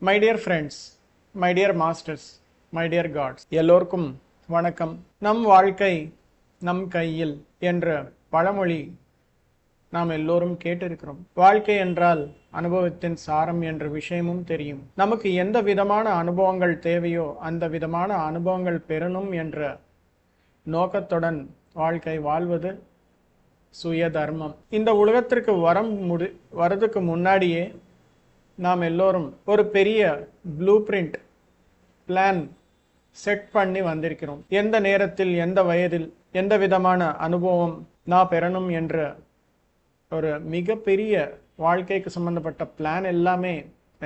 My dear friends, my dear masters, my dear gods, எல்லோருக்கும் வணக்கம். நம் வாழ்க்கை நம் கையில் என்ற பழமொழி நாம் எல்லோரும் கேட்டிருக்கிறோம். வாழ்க்கை என்றால் அனுபவத்தின் சாரம் என்ற விஷயமும் தெரியும். நமக்கு எந்த விதமான அனுபவங்கள் தேவையோ அந்த விதமான அனுபவங்கள் பெறணும் என்ற நோக்கத்துடன் வாழ்க்கை வாழ்வது சுய தர்மம். இந்த உலகத்திற்கு வரதுக்கு முன்னாடியே நாம் எல்லோரும் ஒரு பெரிய ப்ளூ பிரிண்ட் பிளான் செட் பண்ணி வந்திருக்கிறோம். எந்த நேரத்தில் எந்த வயதில் எந்த விதமான அனுபவம் நான் பெறணும் என்ற ஒரு மிகப்பெரிய வாழ்க்கைக்கு சம்பந்தப்பட்ட பிளான் எல்லாமே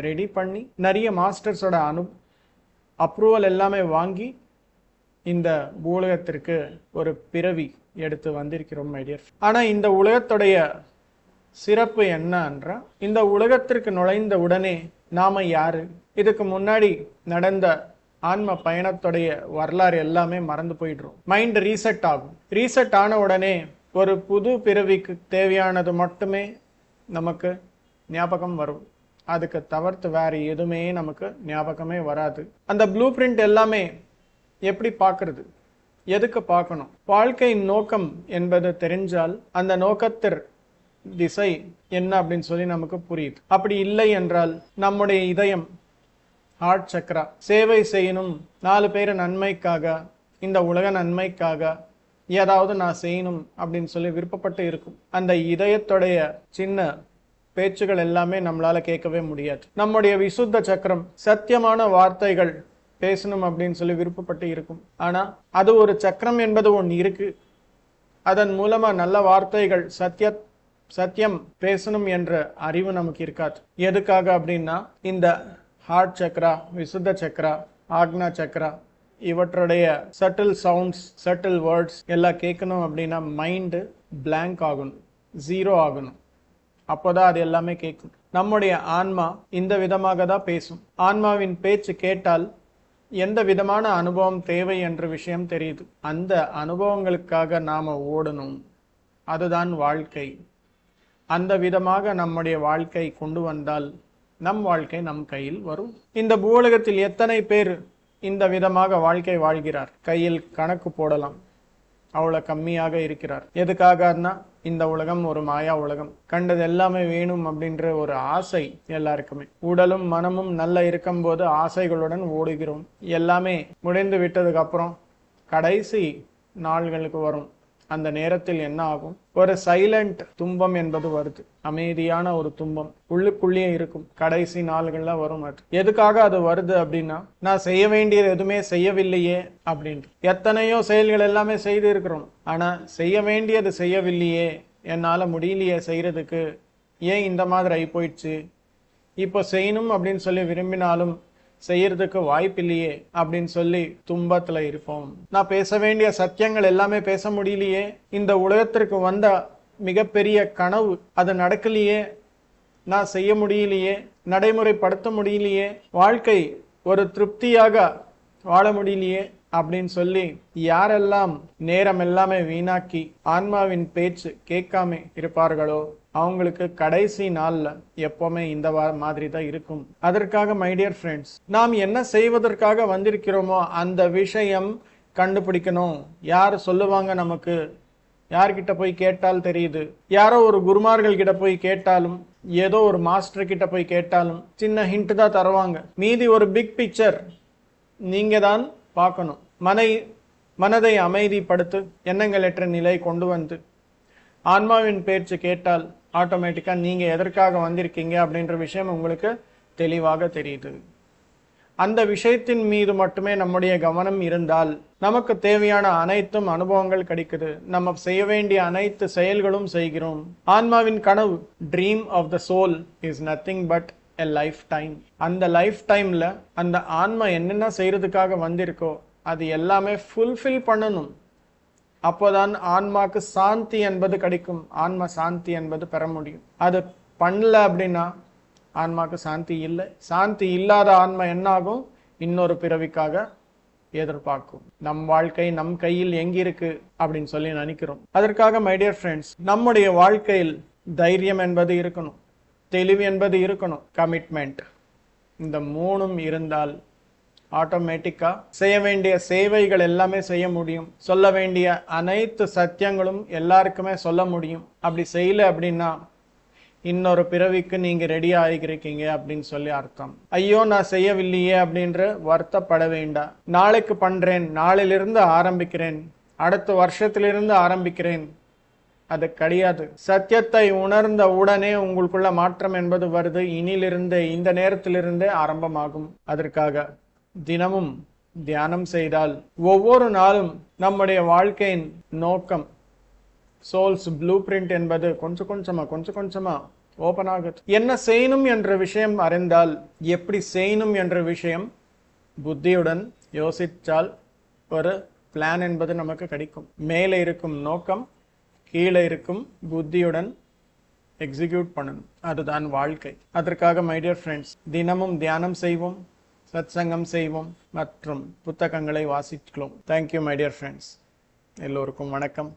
ரெடி பண்ணி நிறைய மாஸ்டர்ஸோட அப்ரூவல் எல்லாமே வாங்கி இந்த உலகத்திற்கு ஒரு பிறவி எடுத்து வந்திருக்கிறோம் மை டியர். ஆனால் இந்த உலகத்துடைய சிறப்பு என்னன்றா, இந்த உலகத்திற்கு நுழைந்த உடனே நாம யாரு, இதுக்கு முன்னாடி நடந்த ஆன்ம பயணத்துடைய வரலாறு எல்லாமே மறந்து போயிடுறோம். மைண்ட் ரீசெட் ஆகும். ரீசெட் ஆன உடனே ஒரு புது பிறவிக்கு தேவையானது மட்டுமே நமக்கு ஞாபகம் வரும். அதுக்கு தவிர்த்து வேற எதுவுமே நமக்கு ஞாபகமே வராது. அந்த ப்ளூ பிரிண்ட் எல்லாமே எப்படி பார்க்கறது, எதுக்கு பார்க்கணும், வாழ்க்கையின் நோக்கம் என்பது தெரிஞ்சால் அந்த நோக்கத்திற்கு திசை என்ன அப்படின்னு சொல்லி நமக்கு புரியுது. அப்படி இல்லை என்றால் நம்முடைய இதயம் ஹார்ட் சக்ரா சேவை செய்யணும், 4 பேர் நன்மைக்காக, இந்த உலக நன்மைக்காக ஏதாவது நான் செய்யணும் அப்படின்னு சொல்லி விருப்பப்பட்டு இருக்கும். அந்த இதயத்துடைய சின்ன பேச்சுகள் எல்லாமே நம்மளால கேட்கவே முடியாது. நம்முடைய விசுத்த சக்கரம் சத்தியமான வார்த்தைகள் பேசணும் அப்படின்னு சொல்லி விருப்பப்பட்டு இருக்கும். ஆனா அது ஒரு சக்கரம் என்பது ஒன்று இருக்கு. அதன் மூலமா நல்ல வார்த்தைகள் சத்தியம் பேசணும் என்ற அறிவு நமக்கு இருக்காது. எதுக்காக அப்படின்னா, இந்த ஹார்ட் சக்ரா, விசுத்த சக்ரா, ஆக்னா சக்ரா இவற்றுடைய சட்டில் சவுண்ட்ஸ், சட்டில் வேர்ட்ஸ் எல்லாம் கேட்கணும் அப்படின்னா மைண்டு பிளாங்க் ஆகணும், ஜீரோ ஆகணும். அப்போதான் அது எல்லாமே கேட்கும். நம்முடைய ஆன்மா இந்த விதமாக தான் பேசும். ஆன்மாவின் பேச்சு கேட்டால் எந்த விதமான அனுபவம் தேவை என்ற விஷயம் தெரியுது. அந்த அனுபவங்களுக்காக நாம ஓடணும். அதுதான் வாழ்க்கை. அந்த விதமாக நம்முடைய வாழ்க்கை கொண்டு வந்தால் நம் வாழ்க்கை நம் கையில் வரும். இந்த பூலகத்தில் எத்தனை பேர் இந்த விதமாக வாழ்க்கை வாழ்கிறார்? கையில் கணக்கு போடலாம், அவ்வளவு கம்மியாக இருக்கிறார். எதுக்காகனா, இந்த உலகம் ஒரு மாயா உலகம். கண்டது எல்லாமே வேணும் அப்படின்ற ஒரு ஆசை எல்லாருக்குமே. உடலும் மனமும் நல்லா இருக்கும் போது ஆசைகளுடன் ஓடுகிறோம். எல்லாமே முடிந்து விட்டதுக்கு அப்புறம் கடைசி நாள்களுக்கு வரும். அந்த நேரத்தில் என்ன ஆகும்? ஒரு சைலண்ட் துன்பம் என்பது வருது. அமைதியான ஒரு துன்பம் உள்ளுக்குள்ளேயே இருக்கும். கடைசி நாள்கள்ல வரும். அது எதுக்காக அது வருது அப்படின்னா, நான் செய்ய வேண்டியது எதுவுமே செய்யவில்லையே அப்படின்ட்டு. எத்தனையோ செயல்கள் எல்லாமே செய்து இருக்கிறோம். ஆனா செய்ய வேண்டியது செய்யவில்லையே, என்னால முடியலையே செய்யறதுக்கு, ஏன் இந்த மாதிரி ஆகி போயிடுச்சு, இப்போ செய்யணும் அப்படின்னு சொல்லி விரும்பினாலும் செய்யறதுக்கு வாய்ப்பில்லையே அப்படின்னு சொல்லி துன்பத்துல இருப்போம். நான் பேச வேண்டிய சத்தியங்கள் எல்லாமே பேச முடியலையே, இந்த உலகத்திற்கு வந்த மிகப்பெரிய கனவு அது நடக்கலையே, நான் செய்ய முடியலையே, நடைமுறைப்படுத்த முடியலையே, வாழ்க்கை ஒரு திருப்தியாக வாழ முடியலையே அப்படின்னு சொல்லி யாரெல்லாம் நேரம் எல்லாமே வீணாக்கி ஆன்மாவின் பேச்சு கேட்காம இருப்பார்களோ அவங்களுக்கு கடைசி நாள்ல எப்பவுமே இந்த மாதிரி தான் இருக்கும். அதற்காக மை டியர் ஃப்ரெண்ட்ஸ், நாம் என்ன செய்வதற்காக வந்திருக்கிறோமோ அந்த விஷயம் கண்டுபிடிக்கணும். யார் சொல்லுவாங்க நமக்கு, யார்கிட்ட போய் கேட்டால் தெரியுது, யாரோ ஒரு குருமார்கள் கிட்ட போய் கேட்டாலும், ஏதோ ஒரு மாஸ்டர் கிட்ட போய் கேட்டாலும் சின்ன ஹிண்ட் தான் தருவாங்க. மீதி ஒரு பிக் பிக்சர் நீங்க தான் பார்க்கணும். மனதை அமைதிப்படுத்து, எண்ணங்களற்ற நிலை கொண்டு வந்து ஆன்மாவின் பேச்சு கேட்டால் ஆட்டோமேட்டிக்கா நீங்க எதற்காக வந்திருக்கீங்க அப்படின்ற விஷயம் உங்களுக்கு தெளிவாக தெரியுது. அந்த விஷயத்தின் மீது மட்டுமே நம்முடைய கவனம் இருந்தால் நமக்கு தேவையான அனைத்தும் அனுபவங்கள் கிடைக்குது. நம்ம செய்ய வேண்டிய அனைத்து செயல்களும் செய்கிறோம். ஆன்மாவின் கனவு, dream of the soul is nothing but a lifetime. அந்த லைஃப் டைம்ல அந்த ஆன்மா என்னென்ன செய்யறதுக்காக வந்திருக்கோ அது எல்லாமே ஃபுல்ஃபில் பண்ணணும். அப்போதான் ஆன்மாக்கு சாந்தி என்பது கிடைக்கும். ஆன்மா சாந்தி என்பது பெற முடியும். அது பண்ணல அப்படின்னா ஆன்மாக்கு சாந்தி இல்லை. சாந்தி இல்லாத ஆன்மா என்ன ஆகும்? இன்னொரு பிறவிக்காக எதிர்பார்க்கும். நம் வாழ்க்கை நம் கையில் எங்கிருக்கு அப்படின்னு சொல்லி நினைக்கிறோம். அதற்காக மை டியர் ஃப்ரெண்ட்ஸ், நம்முடைய வாழ்க்கையில் தைரியம் என்பது இருக்கணும், தெளிவு என்பது இருக்கணும், கமிட்மெண்ட் இந்த மூணும் இருந்தால் ஆட்டோமேட்டிக்கா செய்ய வேண்டிய சேவைகள் எல்லாமே செய்ய முடியும். சொல்ல வேண்டிய அனைத்து சத்தியங்களும் எல்லாருக்குமே சொல்ல முடியும். அப்படி செய்யல அப்படின்னா இன்னொரு பிறவிக்கு நீங்க ரெடி ஆகிருக்கீங்க அப்படின்னு சொல்லி அர்த்தம். ஐயோ நான் செய்யவில்லையே அப்படின்ற வருத்தப்பட வேண்டாம். நாளைக்கு பண்றேன், நாளிலிருந்து ஆரம்பிக்கிறேன், அடுத்த வருஷத்திலிருந்து ஆரம்பிக்கிறேன், அது கிடையாது. சத்தியத்தை உணர்ந்த உடனே உங்களுக்குள்ள மாற்றம் என்பது வருது. இனிலிருந்து இந்த நேரத்திலிருந்தே ஆரம்பமாகும். அதற்காக தினமும் தியானம் செய்தால் ஒவ்வொரு நாளும் நம்முடைய வாழ்க்கையின் நோக்கம், சோல்ஸ் ப்ளூ பிரிண்ட் என்பது கொஞ்சம் கொஞ்சமா ஓபன் ஆகுது. என்ன செய்யணும் என்ற விஷயம் அறிந்தால் எப்படி செய்யணும் என்ற விஷயம் புத்தியுடன் யோசித்தால் ஒரு பிளான் என்பது நமக்கு கிடைக்கும். மேலே இருக்கும் நோக்கம் கீழே இருக்கும் புத்தியுடன் எக்ஸிக்யூட் பண்ணணும். அதுதான் வாழ்க்கை. அதற்காக மை டியர் ஃப்ரெண்ட்ஸ், தினமும் தியானம் செய்வோம், சத்சங்கம் செய்வோம் மற்றும் புத்தகங்களை வாசிக்கலாம். Thank you my dear friends. எல்லோருக்கும் வணக்கம்.